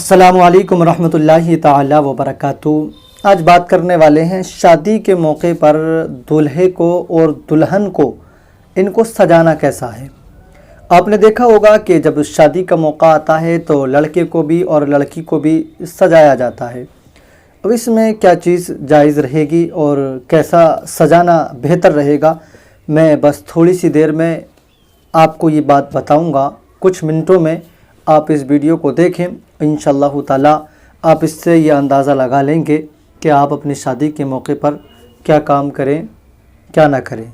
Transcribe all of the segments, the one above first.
السلام علیکم ورحمۃ اللہ تعالی وبرکاتہ۔ آج بات کرنے والے ہیں شادی کے موقع پر دولہے کو اور دلہن کو ان کو سجانا کیسا ہے۔ آپ نے دیکھا ہوگا کہ جب شادی کا موقع آتا ہے تو لڑکے کو بھی اور لڑکی کو بھی سجایا جاتا ہے۔ اب اس میں کیا چیز جائز رہے گی اور کیسا سجانا بہتر رہے گا، میں بس تھوڑی سی دیر میں آپ کو یہ بات بتاؤں گا۔ کچھ منٹوں میں آپ اس ویڈیو کو دیکھیں، انشاءاللہ تعالی آپ اس سے یہ اندازہ لگا لیں گے کہ آپ اپنی شادی کے موقع پر کیا کام کریں کیا نہ کریں۔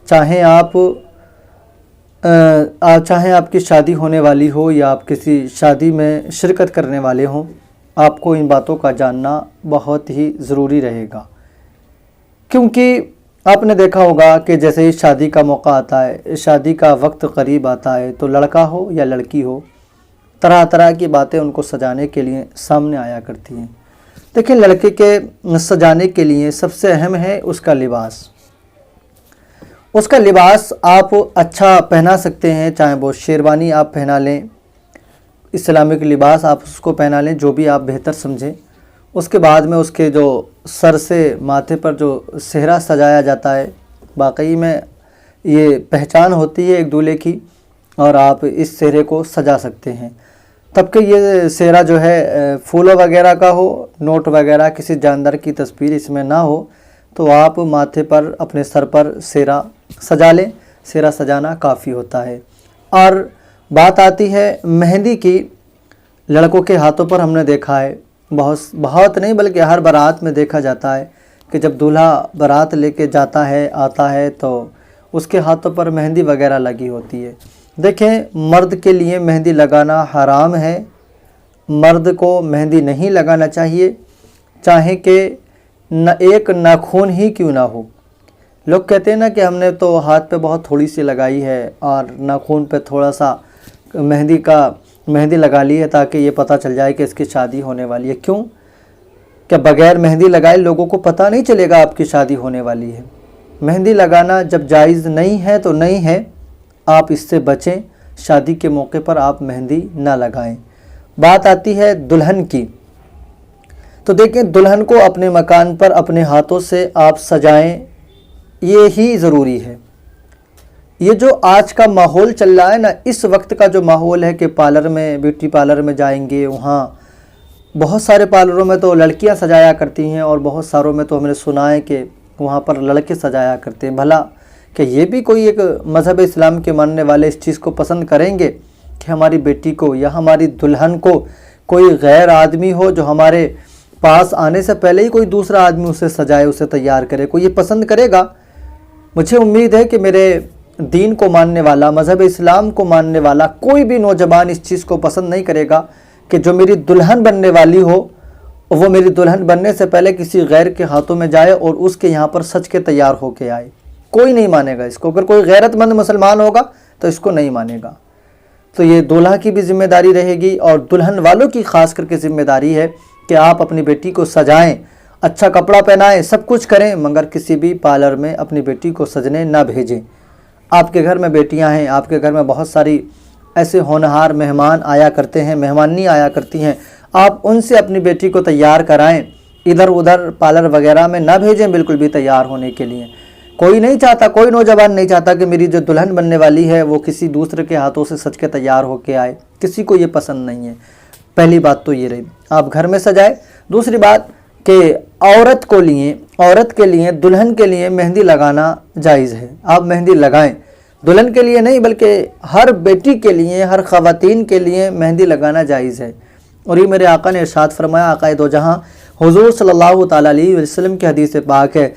چاہیں آپ کی شادی ہونے والی ہو یا آپ کسی شادی میں شرکت کرنے والے ہوں، آپ کو ان باتوں کا جاننا بہت ہی ضروری رہے گا، کیونکہ آپ نے دیکھا ہوگا کہ جیسے ہی شادی کا موقع آتا ہے، شادی کا وقت قریب آتا ہے تو لڑکا ہو یا لڑکی ہو، طرح طرح کی باتیں ان کو سجانے کے لیے سامنے آیا کرتی ہیں۔ دیکھیں، لڑکے کے سجانے کے لیے سب سے اہم ہے اس کا لباس۔ اس کا لباس آپ اچھا پہنا سکتے ہیں، چاہے وہ شیروانی آپ پہنا لیں، اسلامک لباس آپ اس کو پہنا لیں، جو بھی آپ بہتر سمجھیں۔ اس کے بعد میں اس کے جو سر سے ماتھے پر جو سہرا سجایا جاتا ہے، واقعی میں یہ پہچان ہوتی ہے ایک دولہے کی، اور آپ اس سہرے کو سجا سکتے ہیں۔ تب کہ یہ سہرا جو ہے پھولوں وغیرہ کا ہو، نوٹ وغیرہ کسی جاندار کی تصویر اس میں نہ ہو، تو آپ ماتھے پر اپنے سر پر سہرا سجا لیں۔ سہرا سجانا کافی ہوتا ہے۔ اور بات آتی ہے مہندی کی۔ لڑکوں کے ہاتھوں پر ہم نے دیکھا ہے، بہت نہیں بلکہ ہر بارات میں دیکھا جاتا ہے کہ جب دولہا بارات لے کے جاتا ہے آتا ہے تو اس کے ہاتھوں پر مہندی وغیرہ لگی ہوتی ہے۔ دیکھیں، مرد کے لیے مہندی لگانا حرام ہے، مرد کو مہندی نہیں لگانا چاہیے، چاہے کہ ایک ناخن ہی کیوں نہ ہو۔ لوگ کہتے ہیں نا کہ ہم نے تو ہاتھ پہ بہت تھوڑی سی لگائی ہے اور ناخن پہ تھوڑا سا مہندی لگا لی ہے تاکہ یہ پتہ چل جائے کہ اس کی شادی ہونے والی ہے۔ کیوں کہ بغیر مہندی لگائے لوگوں کو پتہ نہیں چلے گا آپ کی شادی ہونے والی ہے۔ مہندی لگانا جب جائز نہیں ہے تو نہیں ہے، آپ اس سے بچیں، شادی کے موقع پر آپ مہندی نہ لگائیں۔ بات آتی ہے دلہن کی، تو دیکھیں دلہن کو اپنے مکان پر اپنے ہاتھوں سے آپ سجائیں، یہ ہی ضروری ہے۔ یہ جو آج کا ماحول چل رہا ہے نا، اس وقت کا جو ماحول ہے کہ پارلر میں، بیوٹی پارلر میں جائیں گے، وہاں بہت سارے پارلروں میں تو لڑکیاں سجایا کرتی ہیں اور بہت ساروں میں تو ہم نے سنا ہے کہ وہاں پر لڑکے سجایا کرتے ہیں۔ بھلا کہ یہ بھی کوئی ایک مذہب اسلام کے ماننے والے اس چیز کو پسند کریں گے کہ ہماری بیٹی کو یا ہماری دلہن کو کوئی غیر آدمی ہو جو ہمارے پاس آنے سے پہلے ہی کوئی دوسرا آدمی اسے سجائے، اسے تیار کرے؟ کوئی یہ پسند کرے گا؟ مجھے امید ہے کہ میرے دین کو ماننے والا، مذہب اسلام کو ماننے والا کوئی بھی نوجوان اس چیز کو پسند نہیں کرے گا کہ جو میری دلہن بننے والی ہو وہ میری دلہن بننے سے پہلے کسی غیر کے ہاتھوں میں جائے اور اس کے یہاں پر سج کے تیار ہو کے آئے۔ کوئی نہیں مانے گا اس کو۔ اگر کوئی غیرت مند مسلمان ہوگا تو اس کو نہیں مانے گا۔ تو یہ دولہا کی بھی ذمہ داری رہے گی اور دلہن والوں کی خاص کر کے ذمہ داری ہے کہ آپ اپنی بیٹی کو سجائیں، اچھا کپڑا پہنائیں، سب کچھ کریں، مگر کسی بھی پارلر میں اپنی بیٹی کو سجنے نہ بھیجیں۔ آپ کے گھر میں بیٹیاں ہیں، آپ کے گھر میں بہت ساری ایسے ہونہار مہمان آیا کرتے ہیں، مہمانی آیا کرتی ہیں، آپ ان سے اپنی بیٹی کو تیار کرائیں، ادھر ادھر پارلر وغیرہ میں نہ بھیجیں بالکل بھی تیار ہونے کے لیے۔ کوئی نہیں چاہتا، کوئی نوجوان نہیں چاہتا کہ میری جو دلہن بننے والی ہے وہ کسی دوسرے کے ہاتھوں سے سج کے تیار ہو کے آئے، کسی کو یہ پسند نہیں ہے۔ پہلی بات تو یہ رہی، آپ گھر میں سجائیں۔ دوسری بات کہ عورت کے لیے دلہن کے لیے مہندی لگانا جائز ہے، آپ مہندی لگائیں۔ دلہن کے لیے نہیں بلکہ ہر بیٹی کے لیے، ہر خواتین کے لیے مہندی لگانا جائز ہے۔ اور یہ میرے آقا نے ارشاد فرمایا، آقا دو جہاں حضور صلی اللہ تعالیٰ علیہ وسلم کی حدیث پاک ہے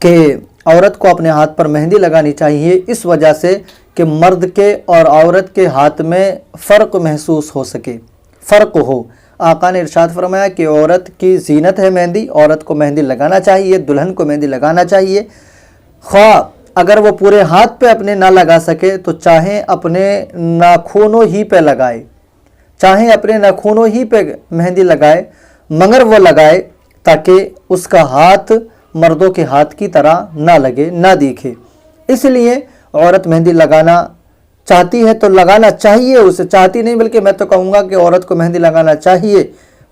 کہ عورت کو اپنے ہاتھ پر مہندی لگانی چاہیے، اس وجہ سے کہ مرد کے اور عورت کے ہاتھ میں فرق محسوس ہو سکے، فرق ہو۔ آقا نے ارشاد فرمایا کہ عورت کی زینت ہے مہندی، عورت کو مہندی لگانا چاہیے، دلہن کو مہندی لگانا چاہیے۔ خواہ اگر وہ پورے ہاتھ پہ اپنے نہ لگا سکے تو چاہیں اپنے ناخنوں ہی پہ لگائے، چاہیں اپنے ناخنوں ہی پہ مہندی لگائے، مگر وہ لگائے تاکہ اس کا ہاتھ مردوں کے ہاتھ کی طرح نہ لگے، نہ دیکھے۔ اس لیے عورت مہندی لگانا چاہتی ہے تو لگانا چاہیے اسے، چاہتی نہیں بلکہ میں تو کہوں گا کہ عورت کو مہندی لگانا چاہیے،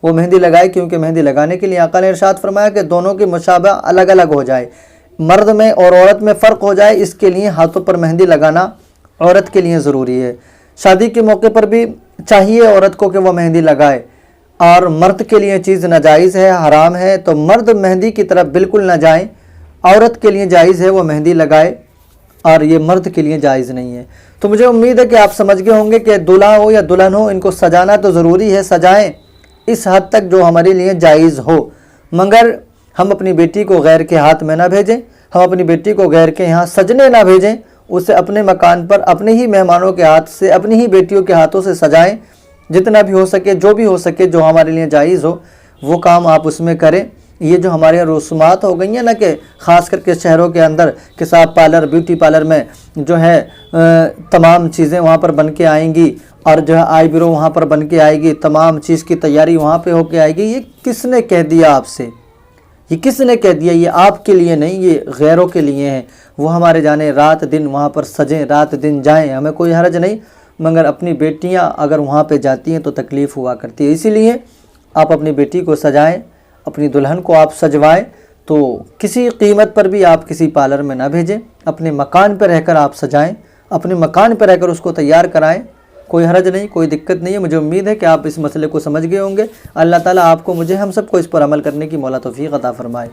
وہ مہندی لگائے، کیونکہ مہندی لگانے کے لیے آقا نے ارشاد فرمایا کہ دونوں کی مشابہ الگ الگ ہو جائے، مرد میں اور عورت میں فرق ہو جائے، اس کے لیے ہاتھوں پر مہندی لگانا عورت کے لیے ضروری ہے۔ شادی کے موقع پر بھی چاہیے عورت کو کہ وہ مہندی لگائے، اور مرد کے لیے چیز ناجائز ہے، حرام ہے، تو مرد مہندی کی طرف بالکل نہ جائیں، عورت کے لیے جائز ہے وہ مہندی لگائے، اور یہ مرد کے لیے جائز نہیں ہے۔ تو مجھے امید ہے کہ آپ سمجھ گئے ہوں گے کہ دلہا ہو یا دلہن ہو، ان کو سجانا تو ضروری ہے، سجائیں اس حد تک جو ہمارے لیے جائز ہو، مگر ہم اپنی بیٹی کو غیر کے ہاتھ میں نہ بھیجیں، ہم اپنی بیٹی کو غیر کے یہاں سجنے نہ بھیجیں، اسے اپنے مکان پر اپنے ہی مہمانوں کے ہاتھ سے، اپنی ہی بیٹیوں کے ہاتھوں سے سجائیں، جتنا بھی ہو سکے، جو بھی ہو سکے، جو ہمارے لیے جائز ہو وہ کام آپ اس میں کریں۔ یہ جو ہمارے یہاں رسومات ہو گئی ہیں نا، کہ خاص کر کے شہروں کے اندر کہ صاحب پارلر، بیوٹی پارلر میں جو ہے تمام چیزیں وہاں پر بن کے آئیں گی، اور جو ہے آئی برو وہاں پر بن کے آئے گی، تمام چیز کی تیاری وہاں پہ ہو کے آئے گی، یہ کس نے کہہ دیا آپ سے؟ یہ کس نے کہہ دیا؟ یہ آپ کے لیے نہیں، یہ غیروں کے لیے ہیں۔ وہ ہمارے جانے رات دن وہاں پر سجیں، رات دن جائیں، ہمیں کوئی حرج نہیں، مگر اپنی بیٹیاں اگر وہاں پہ جاتی ہیں تو تکلیف ہوا کرتی ہے۔ اسی لیے آپ اپنی بیٹی کو سجائیں، اپنی دلہن کو آپ سجوائیں، تو کسی قیمت پر بھی آپ کسی پارلر میں نہ بھیجیں، اپنے مکان پہ رہ کر آپ سجائیں، اپنے مکان پہ رہ کر اس کو تیار کرائیں، کوئی حرج نہیں، کوئی دقت نہیں ہے۔ مجھے امید ہے کہ آپ اس مسئلے کو سمجھ گئے ہوں گے۔ اللہ تعالیٰ آپ کو، مجھے، ہم سب کو اس پر عمل کرنے کی مولا توفیق عطا فرمائے۔